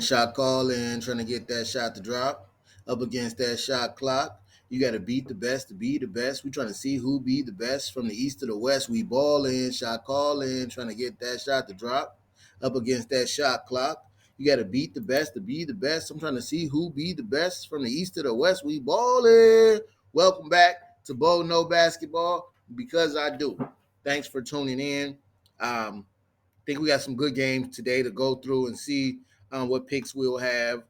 Shot call in, trying to get that shot to drop up against that shot clock. You got to beat the best to be the best. We trying to see who be the best from the east to the west. We ball in, shot call in, trying to get that shot to drop up against that shot clock. You got to beat the best to be the best. I'm trying to see who be the best from the east to the west. We ball in. Welcome back to Bo No Basketball because I do. Thanks for tuning in. Think we got some good games today to go through and see what picks we'll have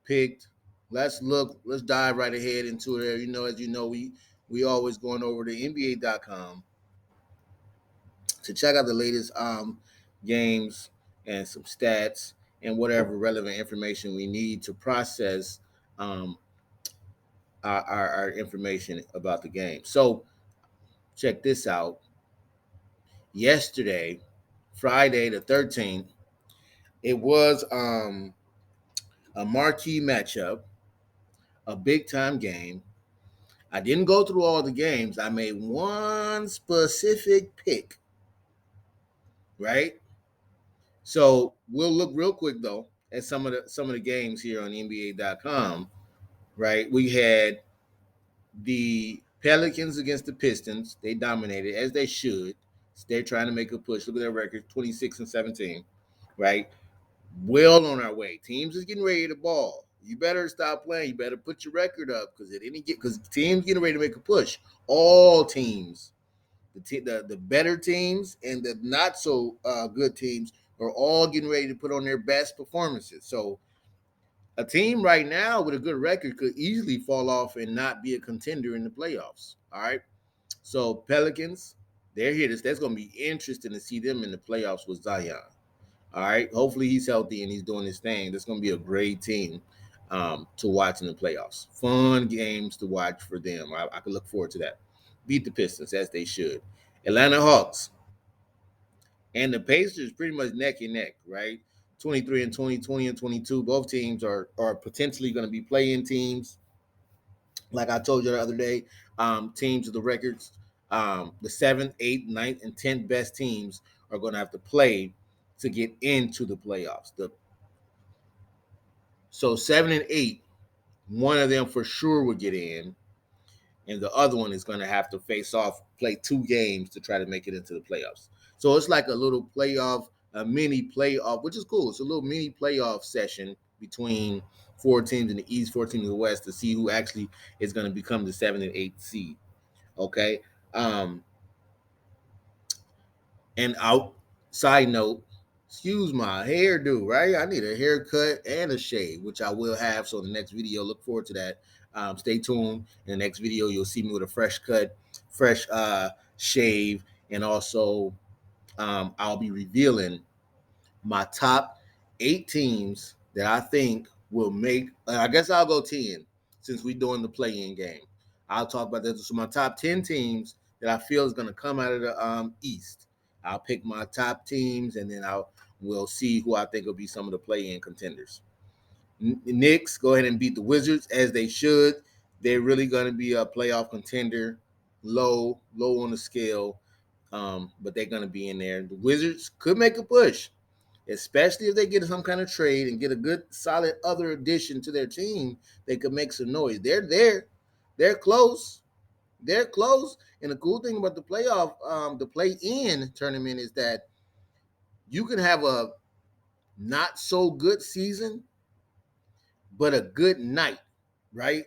picked. Let's look. Let's dive right ahead into it. As you know, we always going over to NBA.com to check out the latest games and some stats and whatever relevant information we need to process um, our information about the game. So check this out. Yesterday, Friday the 13th, it was a marquee matchup, a big time game. I didn't go through all the games. I made one specific pick, right? So we'll look real quick though at some of the games here on NBA.com, right? We had the Pelicans against the Pistons. They dominated as they should. They're trying to make a push. Look at their record, 26-17, right? Well on our way. Teams is getting ready to ball. You better stop playing. You better put your record up because teams getting ready to make a push. All teams, the better teams and the not so good teams are all getting ready to put on their best performances. So a team right now with a good record could easily fall off and not be a contender in the playoffs. All right. So Pelicans, they're here. That's going to be interesting to see them in the playoffs with Zion. All right. Hopefully he's healthy and he's doing his thing. That's going to be a great team to watch in the playoffs. Fun games to watch for them. I could look forward to that. Beat the Pistons as they should. Atlanta Hawks and the Pacers pretty much neck and neck, right? 23 and 20, 20 and 22. Both teams are potentially going to be playing teams. Like I told you the other day, teams of the records, the 7th, 8th, 9th, and 10th best teams are going to have to play to get into the playoffs. So 7 and 8, one of them for sure will get in, and the other one is going to have to face off, play 2 games to try to make it into the playoffs. So it's like a little playoff, a mini playoff, which is cool. It's a little mini playoff session between 4 teams in the East, 4 teams in the West to see who actually is going to become the 7th and 8th seed. Okay. Um, and out side note, excuse my hairdo, right? I need a haircut and a shave, which I will have. So in the next video, look forward to that. Stay tuned. In the next video, you'll see me with a fresh cut, fresh shave, and also I'll be revealing my top 8 teams that I think will make. I guess I'll go 10 since we're doing the play-in game. I'll talk about that. So my top 10 teams that I feel is going to come out of the East. I'll pick my top teams, and then we'll see who I think will be some of the play-in contenders. Knicks go ahead and beat the Wizards as they should. They're really going to be a playoff contender, low on the scale, but they're going to be in there. The Wizards could make a push, especially if they get some kind of trade and get a good, solid other addition to their team. They could make some noise. They're there. They're close. They're close. And the cool thing about the play-in tournament is that you can have a not so good season, but a good night, right?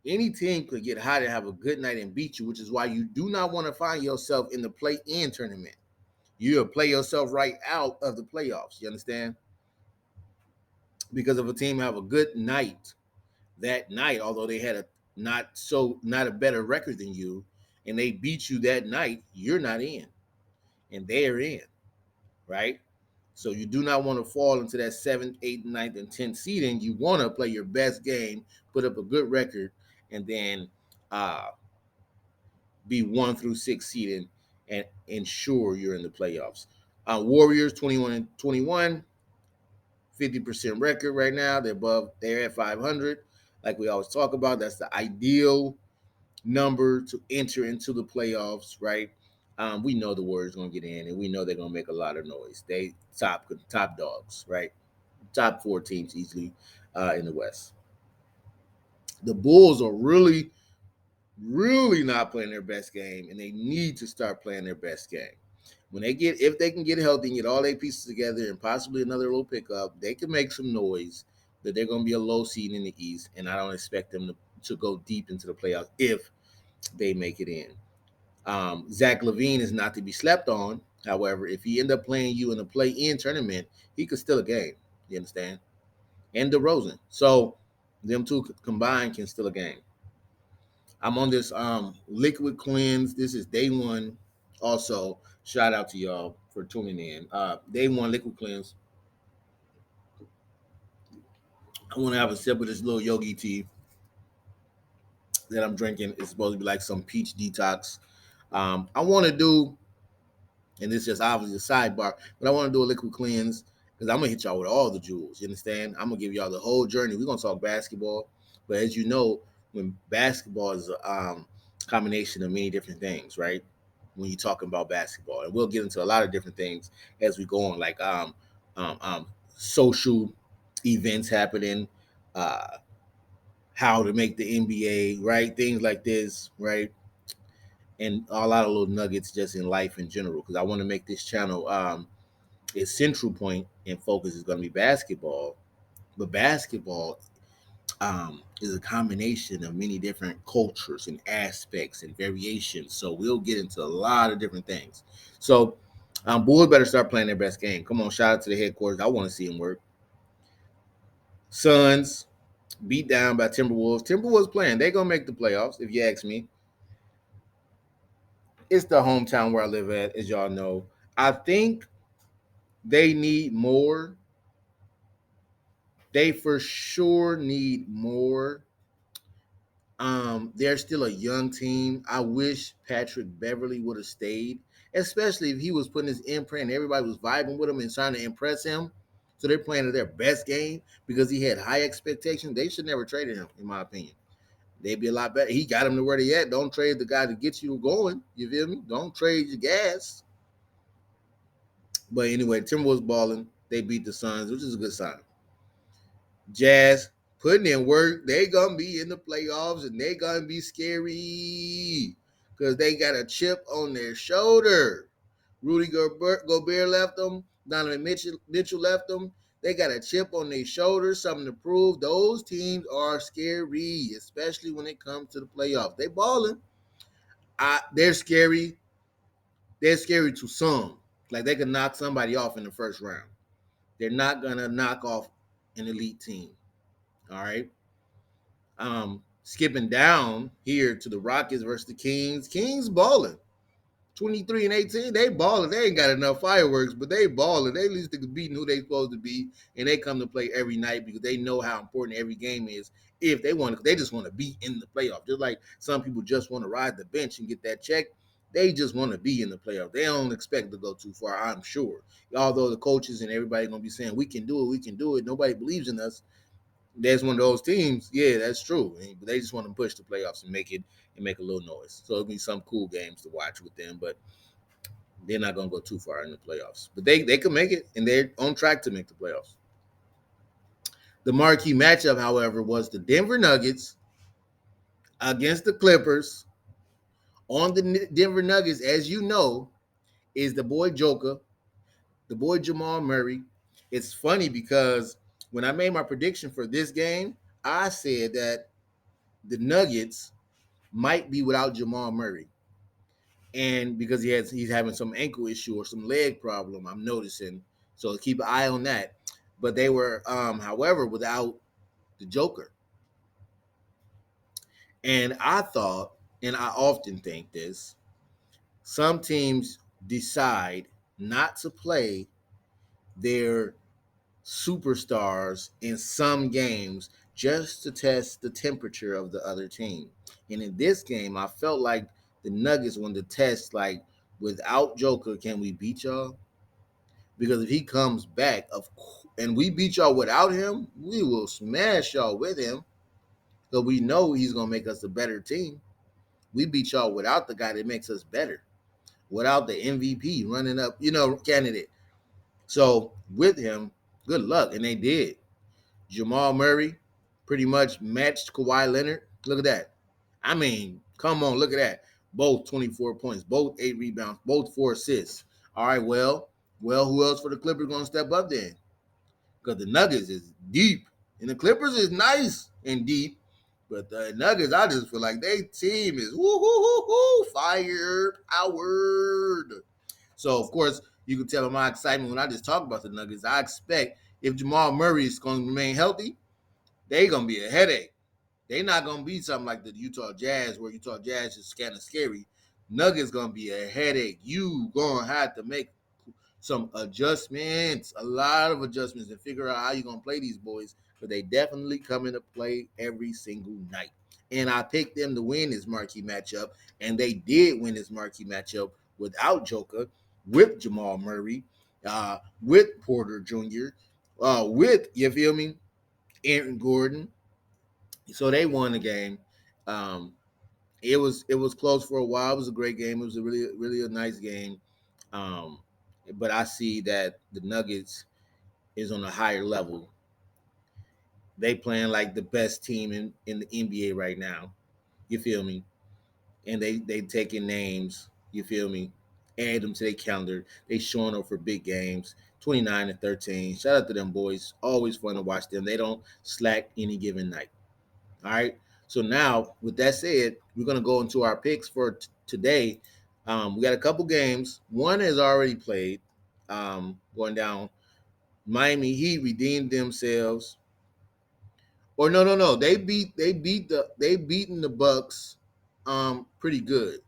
Any team could get hot and have a good night and beat you, which is why you do not want to find yourself in the play-in tournament. You'll play yourself right out of the playoffs. You understand? Because if a team have a good night that night, although they had a not a better record than you, and they beat you that night, you're not in, and they're in, right? So you do not want to fall into that 7th, 8th, ninth, and 10th seeding. You want to play your best game, put up a good record, and then be 1 through 6 seeding and ensure you're in the playoffs. Warriors 21 and 21, 50% record right now. They're at 500. Like we always talk about, that's the ideal number to enter into the playoffs, right? We know the Warriors going to get in, and we know they're going to make a lot of noise. They top dogs, right? top four teams easily in the West. The Bulls are really, really not playing their best game, and they need to start playing their best game. When they get, if they can get healthy and get all their pieces together and possibly another little pickup, they can make some noise. That they're going to be a low seed in the East, and I don't expect them to go deep into the playoffs if they make it in. Zach Levine is not to be slept on. However, if he end up playing you in a play-in tournament, he could steal a game. You understand? And DeRozan. So them two combined can steal a game. I'm on this liquid cleanse. This is day one. Also, shout out to y'all for tuning in. Day one liquid cleanse. I want to have a sip of this little yogi tea that I'm drinking. It's supposed to be like some peach detox. I want to do, and this is just obviously a sidebar, but I want to do a liquid cleanse because I'm gonna hit y'all with all the jewels. You understand? I'm gonna give y'all the whole journey. We're gonna talk basketball, but as you know, when basketball is a combination of many different things, right? When you're talking about basketball, and we'll get into a lot of different things as we go on, like social events happening, uh, how to make the NBA, right? Things like this, right? And a lot of little nuggets just in life in general. Because I want to make this channel its central point and focus is going to be basketball. But basketball is a combination of many different cultures and aspects and variations. So we'll get into a lot of different things. So Bulls better start playing their best game. Come on, shout out to the headquarters. I want to see them work. Suns beat down by Timberwolves. Timberwolves playing. They're gonna make the playoffs, if you ask me. It's the hometown where I live at, as y'all know. I think they need more. They for sure need more. They're still a young team. I wish Patrick Beverly would have stayed, especially if he was putting his imprint and everybody was vibing with him and trying to impress him. So they're playing their best game because he had high expectations. They should never traded him, in my opinion. They'd be a lot better. He got him to where they at. Don't trade the guy to get you going. You feel me? Don't trade your gas. But anyway, Timberwolves balling. They beat the Suns, which is a good sign. Jazz putting in work. They gonna be in the playoffs and they gonna be scary because they got a chip on their shoulder. Rudy Gobert left them. Donovan Mitchell left them. They got a chip on their shoulder, something to prove. Those teams are scary, especially when it comes to the playoffs. They balling. They're scary. They're scary to some. Like they could knock somebody off in the first round. They're not gonna knock off an elite team. All right. Skipping down here to the Rockets versus the Kings. Kings balling. 23 and 18, they balling. They ain't got enough fireworks, but they balling. They at least beating who they supposed to be, and they come to play every night because they know how important every game is. If they want to, they just want to be in the playoff. Just like some people just want to ride the bench and get that check. They just want to be in the playoff. They don't expect to go too far, I'm sure. Although the coaches and everybody gonna be saying we can do it, we can do it. Nobody believes in us. That's one of those teams. Yeah, that's true. But they just want to push the playoffs and make it and make a little noise. So it'll be some cool games to watch with them, but they're not gonna go too far in the playoffs. But they can make it, and they're on track to make the playoffs. The marquee matchup, however, was the Denver Nuggets against the Clippers. On the Denver Nuggets, as you know, is the boy Joker, the boy Jamal Murray. It's funny because when I made my prediction for this game, I said that the Nuggets might be without Jamal Murray. And because he's having some ankle issue or some leg problem, I'm noticing. So keep an eye on that. But they were, however, without the Joker. And I thought, and I often think this, some teams decide not to play their superstars in some games just to test the temperature of the other team. And in this game, I felt like the Nuggets wanted to test, like, without Joker, can we beat y'all? Because if he comes back, and we beat y'all without him, we will smash y'all with him. So we know he's gonna make us a better team. We beat y'all without the guy that makes us better, without the MVP running up, candidate. So with him, Good luck. And they did. Jamal Murray pretty much matched Kawhi Leonard. Look at that. I mean, come on, look at that. Both 24 points, both 8 rebounds, both 4 assists. All right, well, who else for the Clippers gonna step up then? Because the Nuggets is deep. And the Clippers is nice and deep. But the Nuggets, I just feel like their team is fire powered. So of course, you can tell my excitement when I just talk about the Nuggets. I expect if Jamal Murray is going to remain healthy, they gonna be a headache. They not gonna be something like the Utah Jazz, where Utah Jazz is kind of scary. Nuggets gonna be a headache. You gonna have to make some adjustments, a lot of adjustments, and figure out how you're gonna play these boys. But they definitely come into play every single night. And I picked them to win this marquee matchup, and they did win this marquee matchup without Joker, with Jamal Murray, with Porter Jr., with, you feel me, Aaron Gordon. So they won the game. Um, it was close for a while. It was a great game. It was a really a nice game. Um, but I see that the Nuggets is on a higher level. They playing like the best team in the NBA right now. You feel me? And they taking names. You feel me? Add them to their calendar. They showing up for big games. 29-13. Shout out to them boys. Always fun to watch them. They don't slack any given night. All right. So now, with that said, we're gonna go into our picks for today. We got a couple games. One has already played. Going down. Miami Heat redeemed themselves. Or no. They beaten the Bucks pretty good.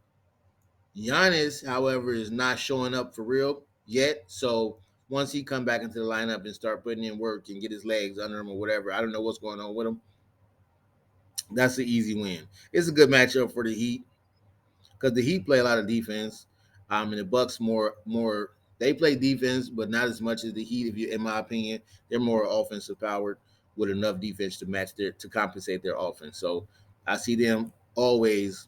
Giannis, however, is not showing up for real yet. So once he come back into the lineup and start putting in work and get his legs under him or whatever, I don't know what's going on with him. That's an easy win. It's a good matchup for the Heat because the Heat play a lot of defense. And the Bucks more they play defense, but not as much as the Heat. If you, in my opinion, they're more offensive powered with enough defense to match their to compensate their offense. So I see them always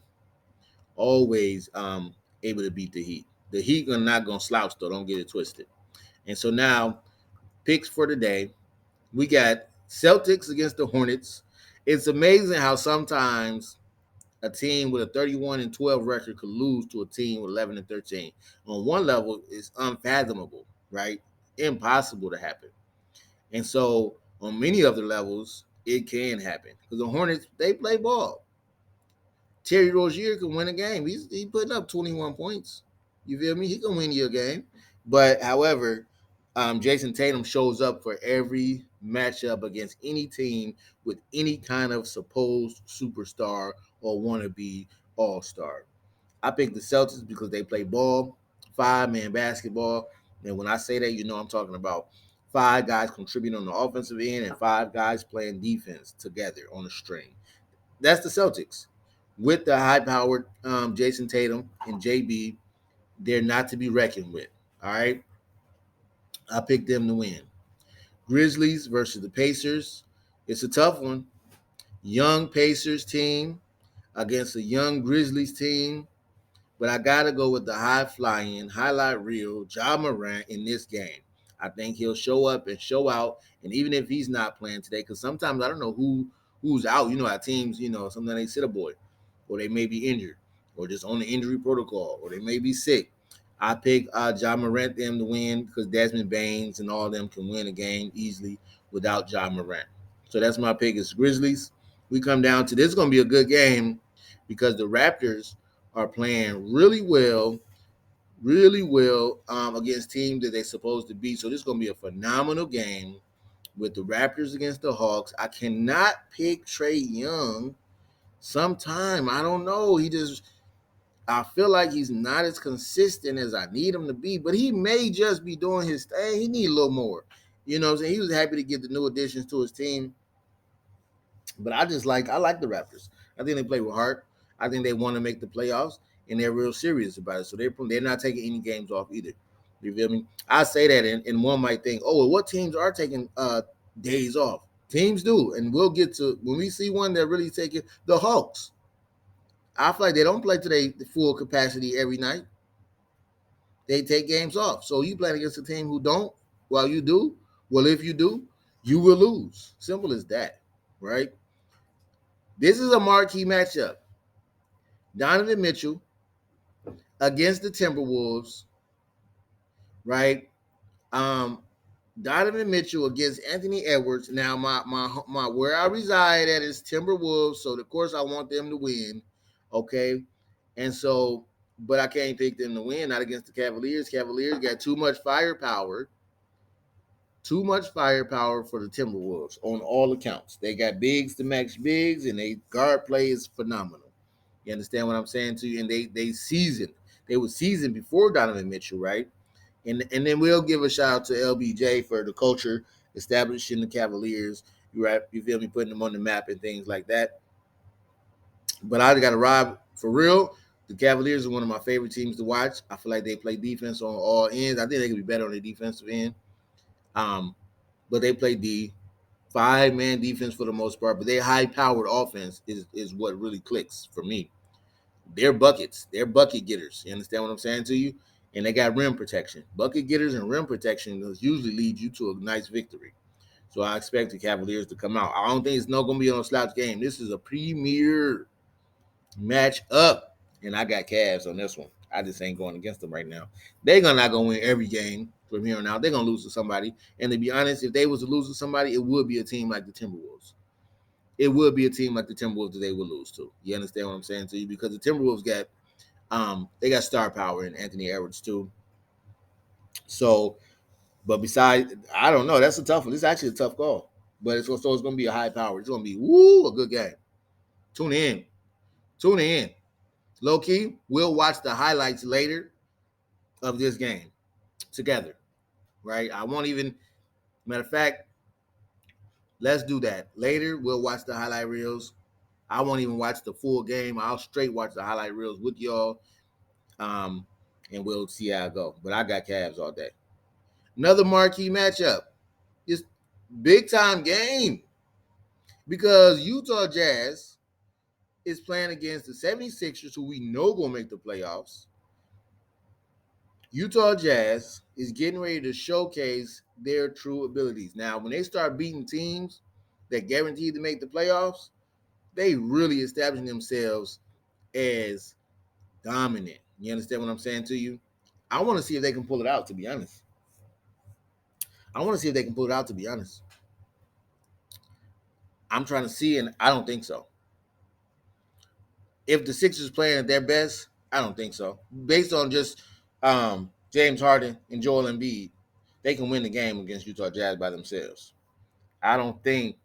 able to beat the Heat. The Heat are not gonna slouch though. Don't get it twisted. And so now picks for the day. We got Celtics against the Hornets. It's amazing how sometimes a team with a 31-12 record could lose to a team with 11-13. On one level, it's unfathomable, right? Impossible to happen. And so on many other levels, it can happen because the Hornets they play ball. Terry Rozier can win a game. He's putting up 21 points. You feel me? He can win you a game. But however, Jason Tatum shows up for every matchup against any team with any kind of supposed superstar or wannabe all-star. I picked the Celtics because they play ball, 5-man basketball. And when I say that, you know I'm talking about 5 guys contributing on the offensive end and 5 guys playing defense together on a string. That's the Celtics. With the high-powered Jason Tatum and JB, they're not to be reckoned with. All right, I picked them to win. Grizzlies versus the Pacers. It's a tough one. Young Pacers team against a young Grizzlies team. But I got to go with the high-flying, highlight reel Ja Morant in this game. I think he'll show up and show out. And even if he's not playing today, because sometimes I don't know who's out. You know how teams, sometimes they sit a boy, or they may be injured, or just on the injury protocol, or they may be sick. I pick Ja Morant them to win because Desmond Baines and all of them can win a game easily without Ja Morant. So that's my pick. It's Grizzlies. We come down to this is going to be a good game because the Raptors are playing really well against teams that they're supposed to beat. So this is going to be a phenomenal game with the Raptors against the Hawks. I cannot pick Trae Young. Sometime I don't know. I feel like he's not as consistent as I need him to be, but he may just be doing his thing. He need a little more. You know what I'm saying? He was happy to get the new additions to his team. But I like the Raptors. I think they play with heart. I think they want to make the playoffs, and they're real serious about it. So they're not taking any games off either. You feel me? I say that, and one might think, oh, well, what teams are taking days off? Teams do, and we'll get to when we see one that really taking the Hawks. I feel like they don't play to their full capacity every night. They take games off. So you playing against a team who don't, while you do. Well, if you do, you will lose. Simple as that, right? This is a marquee matchup. Donovan Mitchell against the Timberwolves, right? Um, Donovan Mitchell against Anthony Edwards. Now, my where I reside at is Timberwolves, so of course I want them to win. Okay, and so, but I can't pick them to win, not against the Cavaliers. Cavaliers got too much firepower. Too much firepower for the Timberwolves on all accounts. They got bigs to match bigs, and they guard play is phenomenal. You understand what I'm saying to you? And they seasoned. They were seasoned before Donovan Mitchell, right? And then we'll give a shout out to LBJ for the culture establishing the Cavaliers. You right? You feel me? Putting them on the map and things like that. But I got to rob for real. The Cavaliers are one of my favorite teams to watch. I feel like they play defense on all ends. I think they could be better on the defensive end. Um, but they play D, 5-man defense for the most part. But their high powered offense is what really clicks for me. They're buckets. They're bucket getters. You understand what I'm saying to you? And they got rim protection. Bucket getters and rim protection usually lead you to a nice victory. So I expect the Cavaliers to come out. I don't think it's not going to be on a slouch game. This is a premier match up, and I got Cavs on this one. I just ain't going against them right now. They're not going to win every game from here on out. They're going to lose to somebody. And to be honest, if they was to lose to somebody, it would be a team like the Timberwolves. It would be a team like the Timberwolves that they would lose to. You understand what I'm saying to you? Because the Timberwolves got they got star power in Anthony Edwards too. So, but besides, I don't know. That's a tough one. This is actually a tough call. But it's also it's going to be a high power. It's going to be a good game. Tune in. Tune in. Low key, we'll watch the highlights later of this game together. Right? I won't even. Matter of fact, let's do that later. We'll watch the highlight reels. I won't even watch the full game. I'll straight watch the highlight reels with y'all. Um, and we'll see how it go. But I got Cavs all day. Another marquee matchup. It's big time game because Utah Jazz is playing against the 76ers, who we know gonna make the playoffs. Utah Jazz is getting ready to showcase their true abilities. Now, when they start beating teams that guaranteed to make the playoffs, they really establishing themselves as dominant. You understand what I'm saying to you? I want to see if they can pull it out, to be honest. I want to see if they can pull it out, to be honest. I'm trying to see, and I don't think so. If the Sixers playing at their best, I don't think so. Based on just James Harden and Joel Embiid, they can win the game against Utah Jazz by themselves. I don't think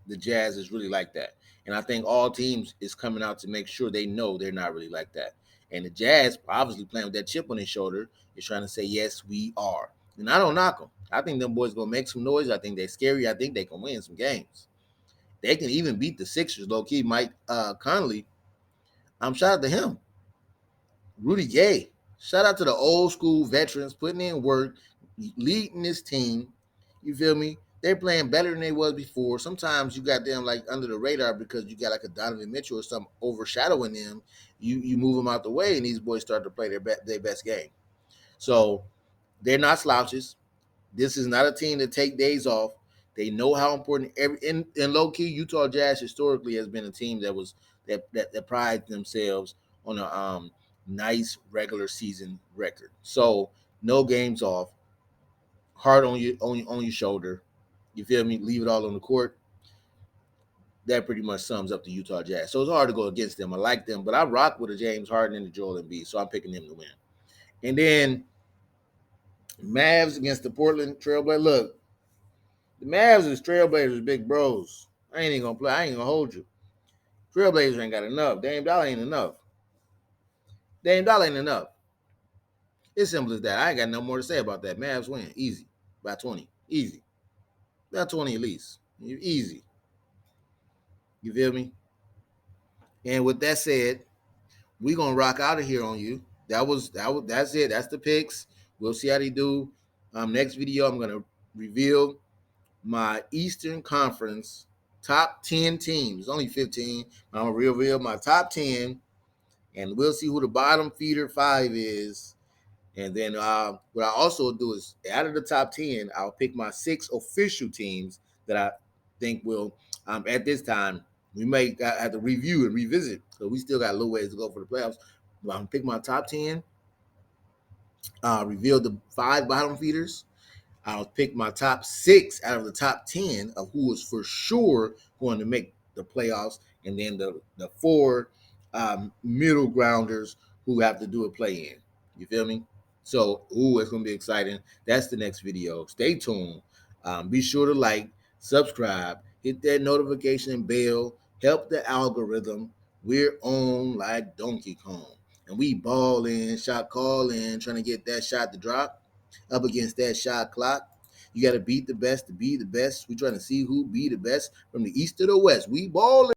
the Jazz is really like that. And I think all teams is coming out to make sure they know they're not really like that. And the Jazz, obviously playing with that chip on their shoulder, is trying to say, yes, we are. And I don't knock them. I think them boys going to make some noise. I think they're scary. I think they can win some games. They can even beat the Sixers, low-key. Mike Conley, shout out to him. Rudy Gay. Shout out to the old school veterans putting in work, leading this team. You feel me? They're playing better than they was before. Sometimes you got them like under the radar because you got like a Donovan Mitchell or something overshadowing them. You move them out the way, and these boys start to play their best game. So they're not slouches. This is not a team that take days off. They know how important in low key Utah Jazz historically has been a team that prides themselves on a nice regular season record. So no games off, hard on your shoulder. You feel me? Leave it all on the court. That pretty much sums up the Utah Jazz. So it's hard to go against them. I like them, but I rock with a James Harden and a Joel Embiid, so I'm picking them to win. And then Mavs against the Portland Trailblazers. Look, the Mavs is Trailblazers, big bros. I ain't even gonna play. I ain't gonna hold you. Trailblazers ain't got enough. Dame Dollar ain't enough. Dame Dollar ain't enough. It's simple as that. I ain't got no more to say about that. Mavs win. Easy. By 20. Easy. By 20 at least. Easy. You feel me? And with that said, we gonna rock out of here on you. That's it. That's the picks. We'll see how they do. Next video, I'm gonna reveal my Eastern Conference top 10 teams. Only 15. I'm gonna reveal my top 10, and we'll see who the bottom feeder 5 is. And then what I also do is out of the top 10, I'll pick my 6 official teams that I think will, at this time, we may have to review and revisit. So we still got a little ways to go for the playoffs. But I'm pick my top 10, reveal the 5 bottom feeders. I'll pick my top 6 out of the top 10 of who is for sure going to make the playoffs, and then the 4 middle grounders who have to do a play in. You feel me? So, it's going to be exciting. That's the next video. Stay tuned. Be sure to like, subscribe, hit that notification bell, help the algorithm. We're on like Donkey Kong. And we ball in, shot call in, trying to get that shot to drop up against that shot clock. You got to beat the best to be the best. We're trying to see who be the best from the east to the west. We balling.